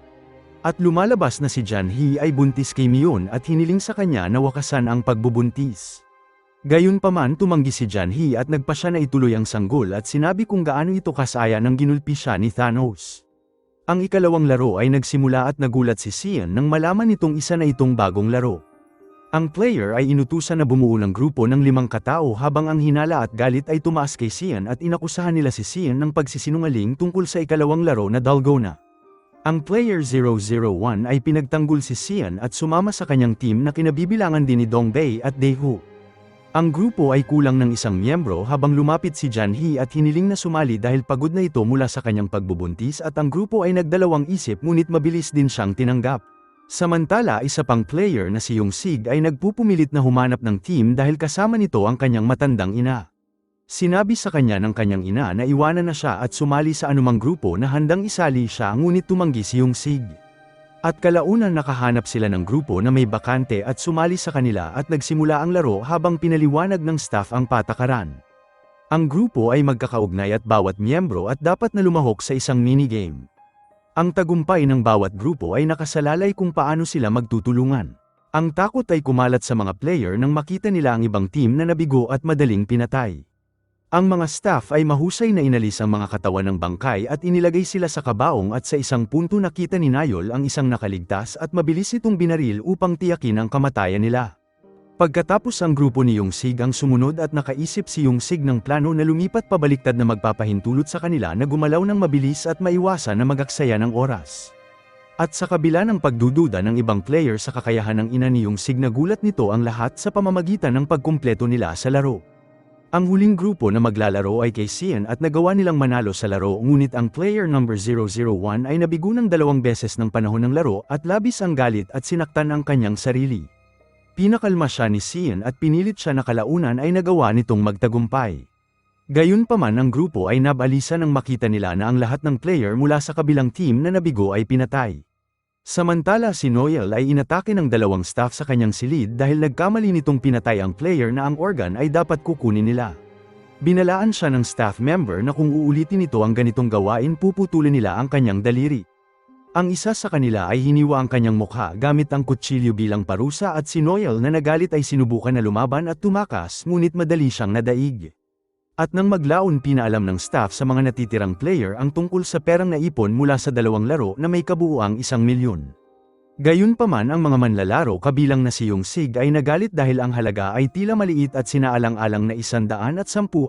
At lumalabas na si Janhee ay buntis kay Miyun at hiniling sa kanya na wakasan ang pagbubuntis. Gayunpaman tumanggi si Janhee at nagpa siya na ituloy ang sanggol at sinabi kung gaano ito kasaya nang ginulpi siya ni Thanos. Ang ikalawang laro ay nagsimula at nagulat si Cian nang malaman nitong isa na itong bagong laro. Ang player ay inutusan na bumuo ng grupo ng 5 katao habang ang hinala at galit ay tumaas kay Cian at inakusahan nila si Cian ng pagsisinungaling tungkol sa ikalawang laro na Dalgona. Ang Player 001 ay pinagtanggol si Cian at sumama sa kanyang team na kinabibilangan din ni Dongbei at Daeho. Ang grupo ay kulang ng isang miyembro habang lumapit si Janhee at hiniling na sumali dahil pagod na ito mula sa kanyang pagbubuntis at ang grupo ay nagdalawang isip ngunit mabilis din siyang tinanggap. Samantala isa pang player na si Yongsig ay nagpupumilit na humanap ng team dahil kasama nito ang kanyang matandang ina. Sinabi sa kanya ng kanyang ina na iwanan na siya at sumali sa anumang grupo na handang isali siya, ngunit tumanggi si Yong-sig. At kalaunan nakahanap sila ng grupo na may bakante at sumali sa kanila at nagsimula ang laro habang pinaliwanag ng staff ang patakaran. Ang grupo ay magkakaugnay at bawat miyembro at dapat na lumahok sa isang minigame. Ang tagumpay ng bawat grupo ay nakasalalay kung paano sila magtutulungan. Ang takot ay kumalat sa mga player nang makita nila ang ibang team na nabigo at madaling pinatay. Ang mga staff ay mahusay na inalis ang mga katawan ng bangkay at inilagay sila sa kabaong, at sa isang punto nakita ni Nayol ang isang nakaligtas at mabilis itong binaril upang tiyakin ang kamatayan nila. Pagkatapos ang grupo ni Yong-sig ang sumunod at nakaisip si Yong-sig ng plano na lumipat pabaliktad na magpapahintulot sa kanila na gumalaw ng mabilis at maiwasan na magaksaya ng oras. At sa kabila ng pagdududa ng ibang player sa kakayahan ng ina ni Yong-sig, nagulat nito ang lahat sa pamamagitan ng pagkumpleto nila sa laro. Ang huling grupo na maglalaro ay kay Sian at nagawa nilang manalo sa laro, ngunit ang player number 001 ay nabigo ng 2 beses ng panahon ng laro at labis ang galit at sinaktan ang kanyang sarili. Pinakalma siya ni Sian at pinilit siya na kalaunan ay nagawa nitong magtagumpay. Gayunpaman, ang grupo ay nabalisa nang makita nila na ang lahat ng player mula sa kabilang team na nabigo ay pinatay. Samantala si Noel ay inatake ng 2 staff sa kanyang silid dahil nagkamali nitong pinatay ang player na ang organ ay dapat kukunin nila. Binalaan siya ng staff member na kung uulitin ito ang ganitong gawain, puputulin nila ang kanyang daliri. Ang isa sa kanila ay hiniwa ang kanyang mukha gamit ang kutsilyo bilang parusa, at si Noel na nagalit ay sinubukan na lumaban at tumakas, ngunit madali siyang nadaig. At nang maglaon, pinaalam ng staff sa mga natitirang player ang tungkol sa perang naipon mula sa 2 laro na may kabuuang 1 milyon. Gayunpaman, ang mga manlalaro kabilang na si Yong-sig ay nagalit dahil ang halaga ay tila maliit at sinaalang-alang na 110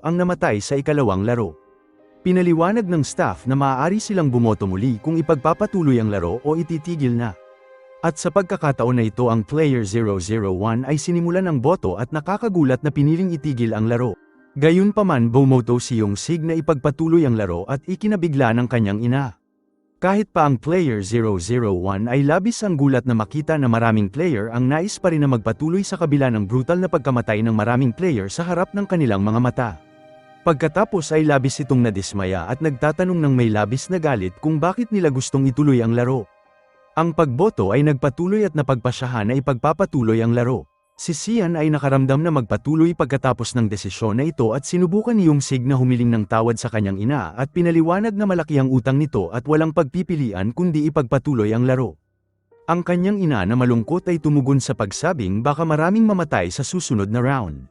ang namatay sa ikalawang laro. Pinaliwanag ng staff na maaari silang bumoto muli kung ipagpapatuloy ang laro o ititigil na. At sa pagkakataon na ito, ang player 001 ay sinimulan ng boto at nakakagulat na piniling itigil ang laro. Gayunpaman, bumoto si Yong-sig na ipagpatuloy ang laro at ikinabigla ng kanyang ina. Kahit pa ang player 001 ay labis ang gulat na makita na maraming player ang nais pa rin na magpatuloy sa kabila ng brutal na pagkamatay ng maraming player sa harap ng kanilang mga mata. Pagkatapos ay labis itong nadismaya at nagtatanong ng may labis na galit kung bakit nila gustong ituloy ang laro. Ang pagboto ay nagpatuloy at napagpasyahan na ipagpapatuloy ang laro. Si Sian ay nakaramdam na magpatuloy pagkatapos ng desisyon na ito at sinubukan ni Yong-sig na humiling ng tawad sa kanyang ina at pinaliwanag na malaki ang utang nito at walang pagpipilian kundi ipagpatuloy ang laro. Ang kanyang ina na malungkot ay tumugon sa pagsabing baka maraming mamatay sa susunod na round.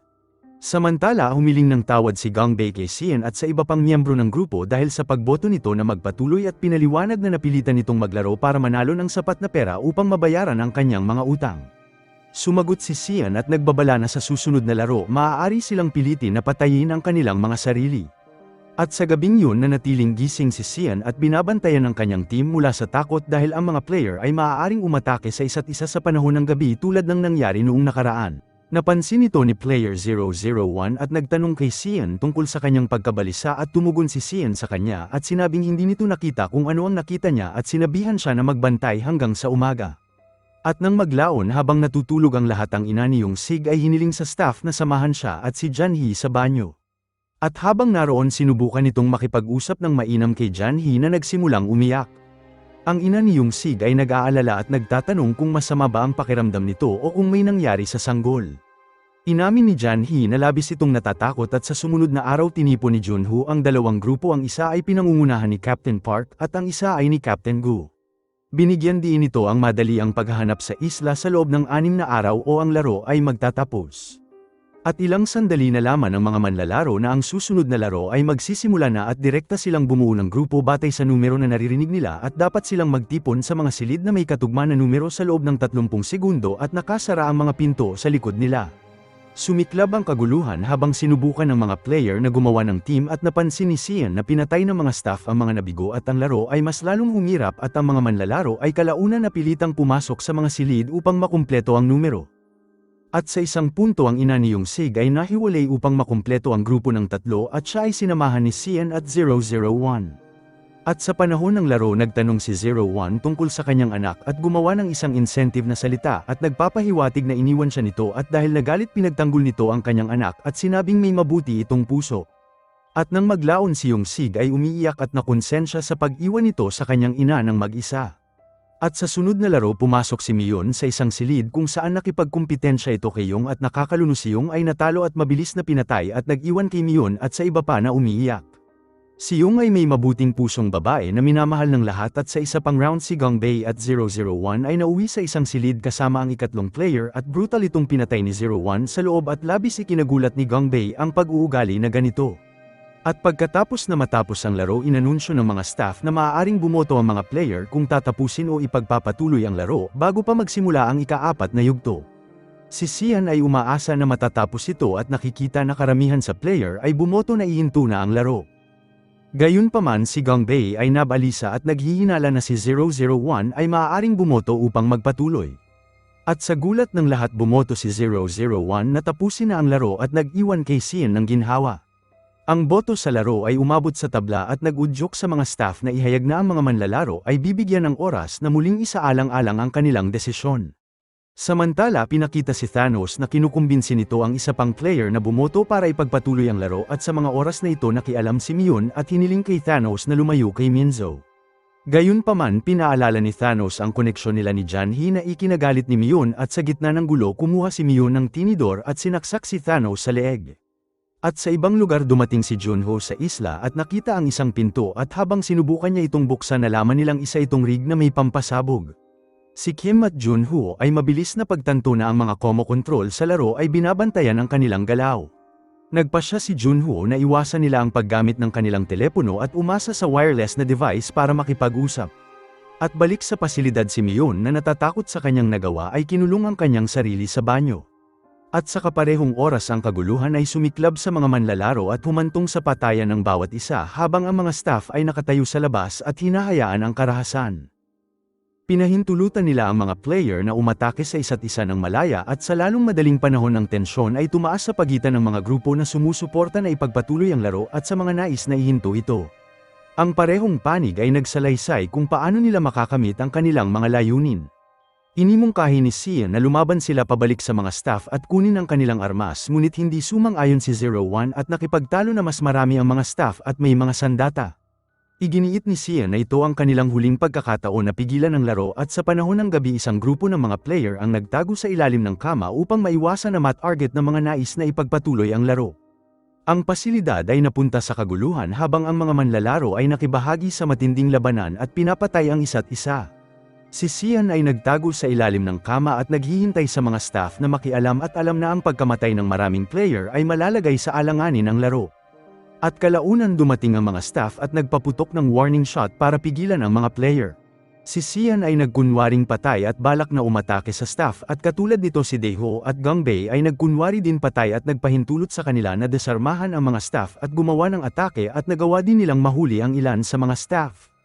Samantala, humiling ng tawad si Gangbei kay Sian at sa iba pang miyembro ng grupo dahil sa pagboto nito na magpatuloy, at pinaliwanag na napilitan nitong maglaro para manalo ng sapat na pera upang mabayaran ang kanyang mga utang. Sumagot si Sian at nagbabala na sa susunod na laro maaari silang pilitin na patayin ang kanilang mga sarili. At sa gabing yun, nanatiling gising si Sian at binabantayan ng kanyang team mula sa takot dahil ang mga player ay maaaring umatake sa isa't isa sa panahon ng gabi tulad ng nangyari noong nakaraan. Napansin ito ni player 001 at nagtanong kay Sian tungkol sa kanyang pagkabalisa, at tumugon si Sian sa kanya at sinabing hindi nito nakita kung ano ang nakita niya at sinabihan siya na magbantay hanggang sa umaga. At nang maglaon habang natutulog ang lahat, ang ina ni Yong-sig ay hiniling sa staff na samahan siya at si Jan-hee sa banyo. At habang naroon, sinubukan nitong makipag-usap ng mainam kay Jan-hee na nagsimulang umiyak. Ang ina ni Yong-sig ay nag-aalala at nagtatanong kung masama ba ang pakiramdam nito o kung may nangyari sa sanggol. Inamin ni Jan-hee na labis itong natatakot at sa sumunod na araw tinipon ni Junho ang 2 grupo. Ang isa ay pinangungunahan ni Captain Park at ang isa ay ni Captain Gu. Binigyan din nito ang madali ang paghahanap sa isla sa loob ng 6 na araw o ang laro ay magtatapos. At ilang sandali na lamang ang mga manlalaro na ang susunod na laro ay magsisimula na, at direkta silang bumuo ng grupo batay sa numero na naririnig nila, at dapat silang magtipon sa mga silid na may katugma na numero sa loob ng 30 segundo at nakasara ang mga pinto sa likod nila. Sumiklab ang kaguluhan habang sinubukan ng mga player na gumawa ng team, at napansin ni Sian na pinatay ng mga staff ang mga nabigo at ang laro ay mas lalong humirap, at ang mga manlalaro ay kalaunan na pilitang pumasok sa mga silid upang makumpleto ang numero. At sa isang punto, ang ina ni Yong-sig ay nahiwalay upang makumpleto ang grupo ng 3 at siya ay sinamahan ni Sian at 001. At sa panahon ng laro, nagtanong si 01 tungkol sa kanyang anak at gumawa ng isang incentive na salita at nagpapahiwatig na iniwan siya nito, at dahil nagalit pinagtanggol nito ang kanyang anak at sinabing may mabuti itong puso. At nang maglaon si Yong-sig ay umiiyak at nakonsensya sa pag-iwan nito sa kanyang ina ng mag-isa. At sa sunod na laro pumasok si Mion sa isang silid kung saan nakipagkumpetensya ito kay Yong at nakakaluno si Yong ay natalo at mabilis na pinatay at nag-iwan kay Mion at sa iba pa na umiiyak. Si Yong ay may mabuting pusong babae na minamahal ng lahat at sa isa pang round si Gongbei at 001 ay nauwi sa isang silid kasama ang ikatlong player at brutal itong pinatay ni 01 sa loob at labis ikinagulat ni Gongbei ang pag-uugali na ganito. At pagkatapos na matapos ang laro inanunsyo ng mga staff na maaaring bumoto ang mga player kung tatapusin o ipagpapatuloy ang laro bago pa magsimula ang ika-4 na yugto. Si Xian ay umaasa na matatapos ito at nakikita na karamihan sa player ay bumoto na ihinto na ang laro. Gayunpaman si Gongbei ay nabalisa at naghihinala na si 001 ay maaaring bumoto upang magpatuloy. At sa gulat ng lahat bumoto si 001 na tapusin na ang laro at nag-iwan kay Xian ng ginhawa. Ang boto sa laro ay umabot sa tabla at nag-udyok sa mga staff na ihayag na ang mga manlalaro ay bibigyan ng oras na muling isaalang-alang ang kanilang desisyon. Samantala pinakita si Thanos na kinukumbinsi nito ang isa pang player na bumoto para ipagpatuloy ang laro at sa mga oras na ito nakialam si Mion at hiniling kay Thanos na lumayo kay Minzo. Gayunpaman pinaalala ni Thanos ang koneksyon nila ni Janhi na ikinagalit ni Mion at sa gitna ng gulo kumuha si Mion ng tinidor at sinaksak si Thanos sa leeg. At sa ibang lugar dumating si Junho sa isla at nakita ang isang pinto at habang sinubukan niya itong buksan nalaman nilang isa itong rig na may pampasabog. Si Kim at Junho ay mabilis na pagtanto na ang mga commo control sa laro ay binabantayan ang kanilang galaw. Nagpasya si Junho na iwasan nila ang paggamit ng kanilang telepono at umasa sa wireless na device para makipag-usap. At balik sa pasilidad si Mion na natatakot sa kanyang nagawa ay kinulong ang kanyang sarili sa banyo. At sa kaparehong oras ang kaguluhan ay sumiklab sa mga manlalaro at humantong sa patayan ng bawat isa habang ang mga staff ay nakatayo sa labas at hinahayaan ang karahasan. Pinahintulutan nila ang mga player na umatake sa isa't isa ng malaya at sa lalong madaling panahon ng tensyon ay tumaas sa pagitan ng mga grupo na sumusuporta na ipagpatuloy ang laro at sa mga nais na ihinto ito. Ang parehong panig ay nagsalaysay kung paano nila makakamit ang kanilang mga layunin. Inimungkahi ni Xian na lumaban sila pabalik sa mga staff at kunin ang kanilang armas ngunit hindi sumang-ayon si 01 at nakipagtalo na mas marami ang mga staff at may mga sandata. Iginiit ni Xian na ito ang kanilang huling pagkakataon na pigilan ang laro at sa panahon ng gabi isang grupo ng mga player ang nagtago sa ilalim ng kama upang maiwasan na mat-target ng mga nais na ipagpatuloy ang laro. Ang pasilidad ay napunta sa kaguluhan habang ang mga manlalaro ay nakibahagi sa matinding labanan at pinapatay ang isa't isa. Si Xian ay nagtago sa ilalim ng kama at naghihintay sa mga staff na makialam at alam na ang pagkamatay ng maraming player ay malalagay sa alanganin ang laro. At kalaunan dumating ang mga staff at nagpaputok ng warning shot para pigilan ang mga player. Si Xian ay nagkunwaring patay at balak na umatake sa staff at katulad nito si Daeho at Gongbei ay nagkunwari din patay at nagpahintulot sa kanila na desarmahan ang mga staff at gumawa ng atake at nagawa din nilang mahuli ang ilan sa mga staff.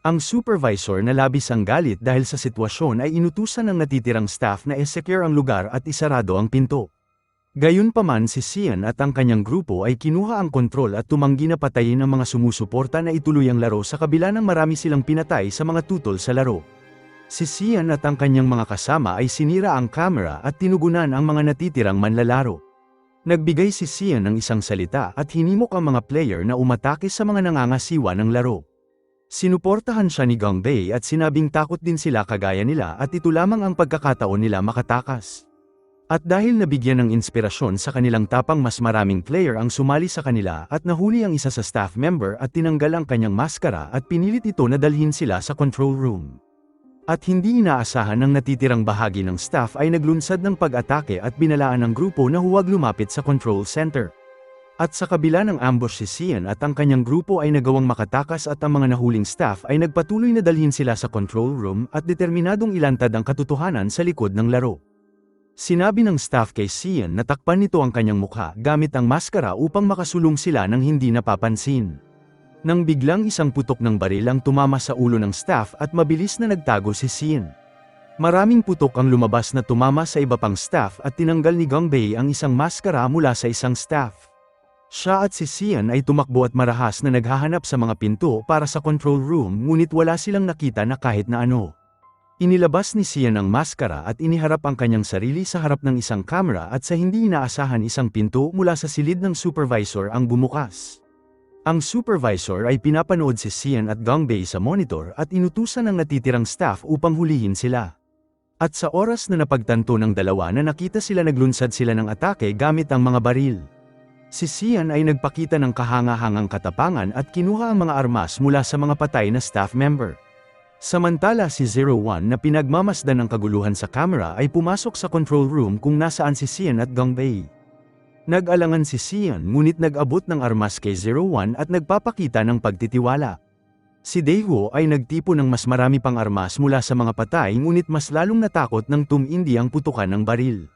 Ang supervisor na labis ang galit dahil sa sitwasyon ay inutusan ng natitirang staff na i-secure ang lugar at isarado ang pinto. Gayunpaman si Xian at ang kanyang grupo ay kinuha ang kontrol at tumanggi na patayin ang mga sumusuporta na ituloy ang laro sa kabila ng marami silang pinatay sa mga tutol sa laro. Si Xian at ang kanyang mga kasama ay sinira ang kamera at tinugunan ang mga natitirang manlalaro. Nagbigay si Xian ng isang salita at hinimok ang mga player na umatake sa mga nangangasiwa ng laro. Sinuportahan siya ni Gongbei at sinabing takot din sila kagaya nila at ito lamang ang pagkakataon nila makatakas. At dahil nabigyan ng inspirasyon sa kanilang tapang mas maraming player ang sumali sa kanila at nahuli ang isa sa staff member at tinanggal ang kanyang maskara at pinilit ito na dalhin sila sa control room. At hindi inaasahan ng natitirang bahagi ng staff ay naglunsad ng pag-atake at binalaan ng grupo na huwag lumapit sa control center. At sa kabila ng ambush si Xian at ang kanyang grupo ay nagawang makatakas at ang mga nahuling staff ay nagpatuloy na dalhin sila sa control room at determinadong ilantad ang katotohanan sa likod ng laro. Sinabi ng staff kay Xian na takpan nito ang kanyang mukha gamit ang maskara upang makasulong sila nang hindi napapansin. Nang biglang isang putok ng baril ang tumama sa ulo ng staff at mabilis na nagtago si Xian. Maraming putok ang lumabas na tumama sa iba pang staff at tinanggal ni Gongbei ang isang maskara mula sa isang staff. Siya at si Xian ay tumakbo at marahas na naghahanap sa mga pinto para sa control room ngunit wala silang nakita na kahit na ano. Inilabas ni Xian ang maskara at iniharap ang kanyang sarili sa harap ng isang kamera at sa hindi inaasahan isang pinto mula sa silid ng supervisor ang bumukas. Ang supervisor ay pinapanood si Sian at Gangbei sa monitor at inutusan ang natitirang staff upang hulihin sila. At sa oras na napagtanto ng dalawa na nakita sila naglunsad sila ng atake gamit ang mga baril. Si Sian ay nagpakita ng kahanga-hangang katapangan at kinuha ang mga armas mula sa mga patay na staff member. Samantala si 01 na pinagmamasdan ng kaguluhan sa camera ay pumasok sa control room kung nasaan si Sian at Gangbei. Nag-alangan si Sian ngunit nag-abot ng armas kay 01 at nagpapakita ng pagtitiwala. Si Daeho ay nagtipo ng mas marami pang armas mula sa mga patay ngunit mas lalong natakot nang tumindi ang putukan ng baril.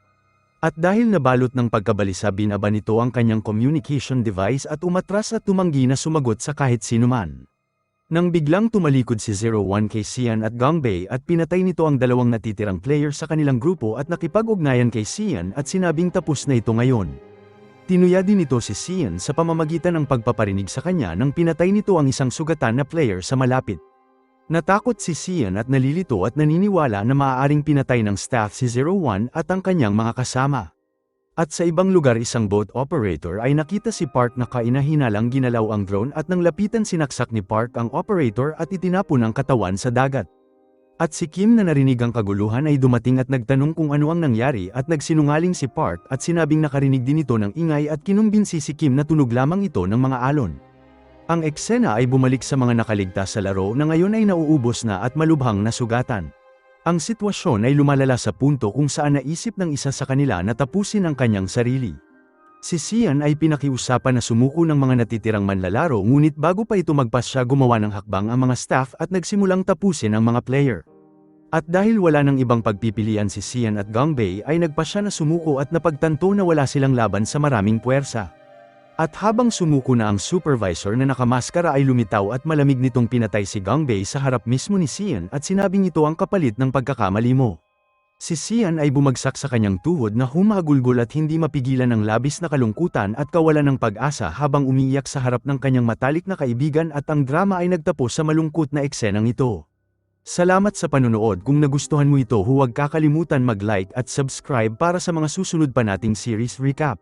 At dahil nabalot ng pagkabalisa binaba nito ang kanyang communication device at umatras at tumanggi na sumagot sa kahit sinuman. Nang biglang tumalikod si 01 kay Sian at Gangbei at pinatay nito ang dalawang natitirang player sa kanilang grupo at nakipag-ugnayan kay Sian at sinabing tapos na ito ngayon. Tinuya din nito si Sian sa pamamagitan ng pagpaparinig sa kanya nang pinatay nito ang isang sugatan na player sa malapit. Natakot si Sian at nalilito at naniniwala na maaaring pinatay ng staff si 01 at ang kanyang mga kasama. At sa ibang lugar isang boat operator ay nakita si Park na kaina-hinalang ginalaw ang drone at nang lapitan sinaksak ni Park ang operator at itinapon ang katawan sa dagat. At si Kim na narinig ang kaguluhan ay dumating at nagtanong kung ano ang nangyari at nagsinungaling si Park at sinabing nakarinig din ito ng ingay at kinumbinsi si Kim na tunog lamang ito ng mga alon. Ang eksena ay bumalik sa mga nakaligtas sa laro na ngayon ay nauubos na at malubhang na sugatan. Ang sitwasyon ay lumalala sa punto kung saan naisip ng isa sa kanila na tapusin ang kanyang sarili. Si Sian ay pinakiusapan na sumuko ng mga natitirang manlalaro ngunit bago pa ito magpas siya gumawa ng hakbang ang mga staff at nagsimulang tapusin ang mga player. At dahil wala nang ibang pagpipilian si Sian at Gangbei ay nagpa siya na sumuko at napagtanto na wala silang laban sa maraming puwersa. At habang sumuko na ang supervisor na nakamaskara ay lumitaw at malamig nitong pinatay si Gangbei sa harap mismo ni Sian at sinabing ito ang kapalit ng pagkakamali mo. Si Sian ay bumagsak sa kanyang tuhod na humagulgol at hindi mapigilan ng labis na kalungkutan at kawalan ng pag-asa habang umiiyak sa harap ng kanyang matalik na kaibigan at ang drama ay nagtapos sa malungkot na eksenang ito. Salamat sa panunood. Kung nagustuhan mo ito huwag kakalimutan mag-like at subscribe para sa mga susunod pa nating series recap.